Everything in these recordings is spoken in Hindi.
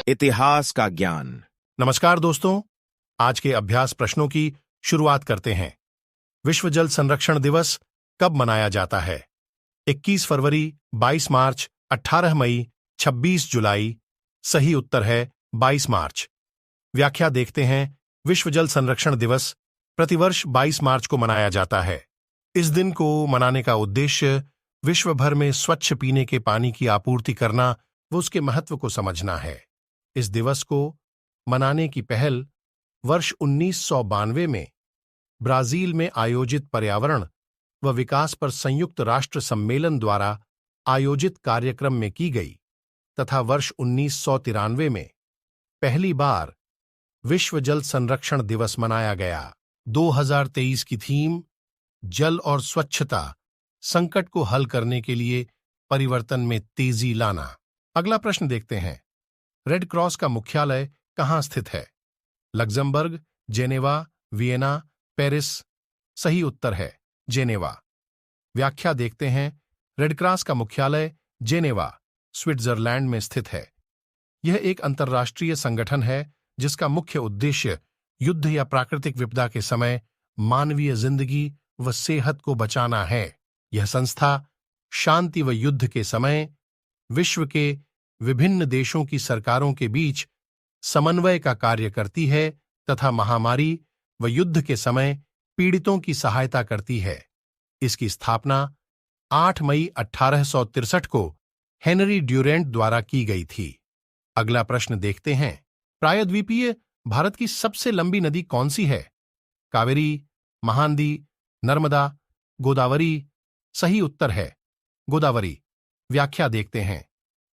इतिहास का ज्ञान। नमस्कार दोस्तों, आज के अभ्यास प्रश्नों की शुरुआत करते हैं। विश्व जल संरक्षण दिवस कब मनाया जाता है? 21 फरवरी, 22 मार्च, 18 मई, 26 जुलाई। सही उत्तर है 22 मार्च। व्याख्या देखते हैं। विश्व जल संरक्षण दिवस प्रतिवर्ष 22 मार्च को मनाया जाता है। इस दिन को मनाने का उद्देश्य विश्व भर में स्वच्छ पीने के पानी की आपूर्ति करना व उसके महत्व को समझना है। इस दिवस को मनाने की पहल वर्ष 1992 में ब्राजील में आयोजित पर्यावरण व विकास पर संयुक्त राष्ट्र सम्मेलन द्वारा आयोजित कार्यक्रम में की गई तथा वर्ष 1993 में पहली बार विश्व जल संरक्षण दिवस मनाया गया। 2023 की थीम जल और स्वच्छता, संकट को हल करने के लिए परिवर्तन में तेजी लाना। अगला प्रश्न देखते हैं। रेड क्रॉस का मुख्यालय कहाँ स्थित है? Luxembourg, Geneva, Vienna, Paris. सही उत्तर है जेनेवा। व्याख्या देखते हैं। रेड क्रॉस का मुख्यालय जेनेवा, स्विट्जरलैंड में स्थित है। यह एक अंतर्राष्ट्रीय संगठन है जिसका मुख्य उद्देश्य युद्ध या प्राकृतिक विपदा के समय मानवीय जिंदगी व सेहत को बचाना है। यह संस्था शांति व युद्ध के समय विश्व के विभिन्न देशों की सरकारों के बीच समन्वय का कार्य करती है तथा महामारी व युद्ध के समय पीड़ितों की सहायता करती है। इसकी स्थापना 8 मई 1863 को हेनरी ड्यूरेंट द्वारा की गई थी। अगला प्रश्न देखते हैं। प्रायद्वीपीय भारत की सबसे लंबी नदी कौन सी है? कावेरी, महानदी, नर्मदा, गोदावरी। सही उत्तर है गोदावरी। व्याख्या देखते हैं।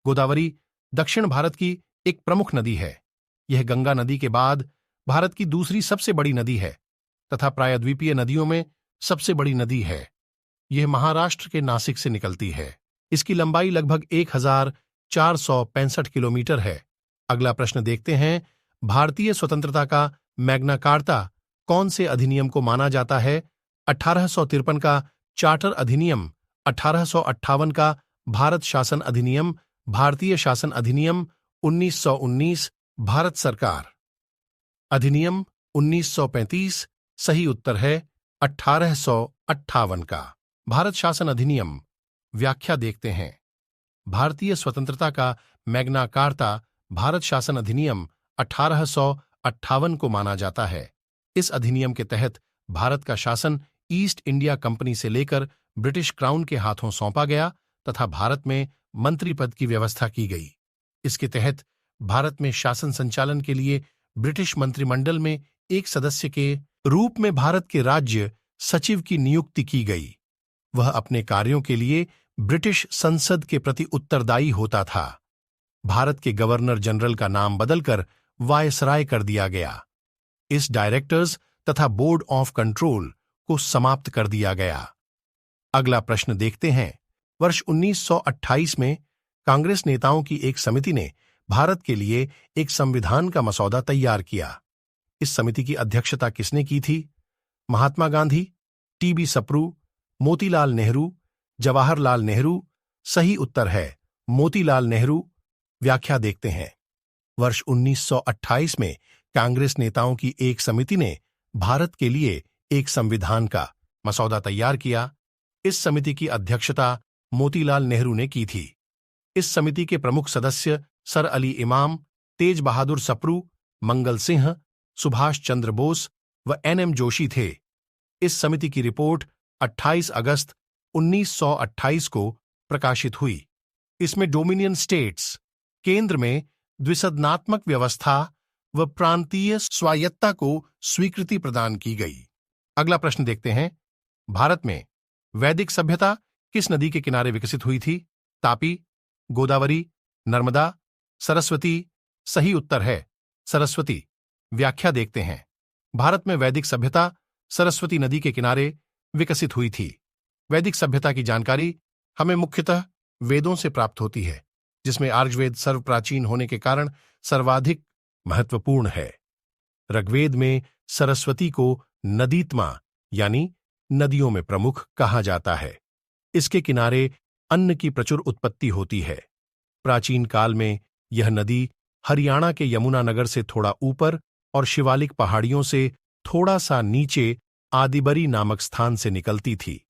गोदावरी दक्षिण भारत की एक प्रमुख नदी है। यह गंगा नदी के बाद भारत की दूसरी सबसे बड़ी नदी है तथा प्रायद्वीपीय नदियों में सबसे बड़ी नदी है। यह महाराष्ट्र के नासिक से निकलती है। इसकी लंबाई लगभग 1465 किलोमीटर है। अगला प्रश्न देखते हैं। भारतीय स्वतंत्रता का मैग्ना कार्टा कौन से अधिनियम को माना जाता है? 1853 का चार्टर अधिनियम, 1858 का भारत शासन अधिनियम, भारतीय शासन अधिनियम, 1919 भारत सरकार अधिनियम, 1935। सही उत्तर है 1858 का भारत शासन अधिनियम। व्याख्या देखते हैं। भारतीय स्वतंत्रता का मैग्ना कार्टा भारत शासन अधिनियम 1858 को माना जाता है। इस अधिनियम के तहत भारत का शासन ईस्ट इंडिया कंपनी से लेकर ब्रिटिश क्राउन के हाथों सौंपा गया तथा भारत में मंत्री पद की व्यवस्था की गई। इसके तहत भारत में शासन संचालन के लिए ब्रिटिश मंत्रिमंडल में एक सदस्य के रूप में भारत के राज्य सचिव की नियुक्ति की गई। वह अपने कार्यों के लिए ब्रिटिश संसद के प्रति उत्तरदायी होता था। भारत के गवर्नर जनरल का नाम बदलकर वायसराय कर दिया गया। इस डायरेक्टर्स तथा बोर्ड ऑफ कंट्रोल को समाप्त कर दिया गया। अगला प्रश्न देखते हैं। वर्ष 1928 में कांग्रेस नेताओं की एक समिति ने भारत के लिए एक संविधान का मसौदा तैयार किया। इस समिति की अध्यक्षता किसने की थी? महात्मा गांधी, टीबी सप्रू, मोतीलाल नेहरू, जवाहरलाल नेहरू। सही उत्तर है मोतीलाल नेहरू। व्याख्या देखते हैं। वर्ष 1928 में कांग्रेस नेताओं की एक समिति ने भारत के लिए एक संविधान का मसौदा तैयार किया। इस समिति की अध्यक्षता मोतीलाल नेहरू ने की थी। इस समिति के प्रमुख सदस्य सर अली इमाम, तेज बहादुर सप्रू, मंगल सिंह, सुभाष चंद्र बोस व एनएम जोशी थे। इस समिति की रिपोर्ट 28 अगस्त 1928 को प्रकाशित हुई। इसमें डोमिनियन स्टेट्स, केंद्र में द्विसदनात्मक व्यवस्था व प्रांतीय स्वायत्तता को स्वीकृति प्रदान की गई। अगला प्रश्न देखते हैं। भारत में वैदिक सभ्यता किस नदी के किनारे विकसित हुई थी? तापी, गोदावरी, नर्मदा, सरस्वती। सही उत्तर है सरस्वती। व्याख्या देखते हैं। भारत में वैदिक सभ्यता सरस्वती नदी के किनारे विकसित हुई थी। वैदिक सभ्यता की जानकारी हमें मुख्यतः वेदों से प्राप्त होती है, जिसमें आर्यवेद सर्वप्राचीन होने के कारण सर्वाधिक महत्वपूर्ण है। ऋग्वेद में सरस्वती को नदीत्मा यानी नदियों में प्रमुख कहा जाता है। इसके किनारे अन्न की प्रचुर उत्पत्ति होती है। प्राचीन काल में यह नदी हरियाणा के यमुनानगर से थोड़ा ऊपर और शिवालिक पहाड़ियों से थोड़ा सा नीचे आदिबरी नामक स्थान से निकलती थी।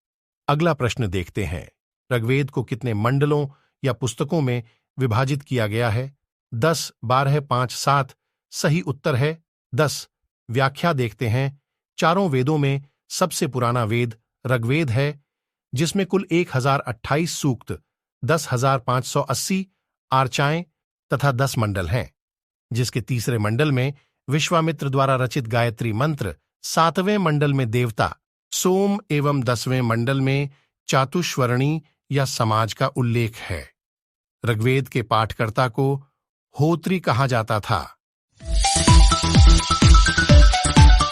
अगला प्रश्न देखते हैं। ऋग्वेद को कितने मंडलों या पुस्तकों में विभाजित किया गया है? 10, 12, 5, 7। सही उत्तर है 10। व्याख्या देखते हैं। चारों वेदों में सबसे पुराना वेद ऋग्वेद है, जिसमें कुल 1028 सूक्त, 10,580 आर्चाएं तथा 10 मंडल हैं, जिसके तीसरे मंडल में विश्वामित्र द्वारा रचित गायत्री मंत्र, 7वें मंडल में देवता सोम एवं 10वें मंडल में चातुष्वरणी या समाज का उल्लेख है। ऋग्वेद के पाठकर्ता को होत्री कहा जाता था।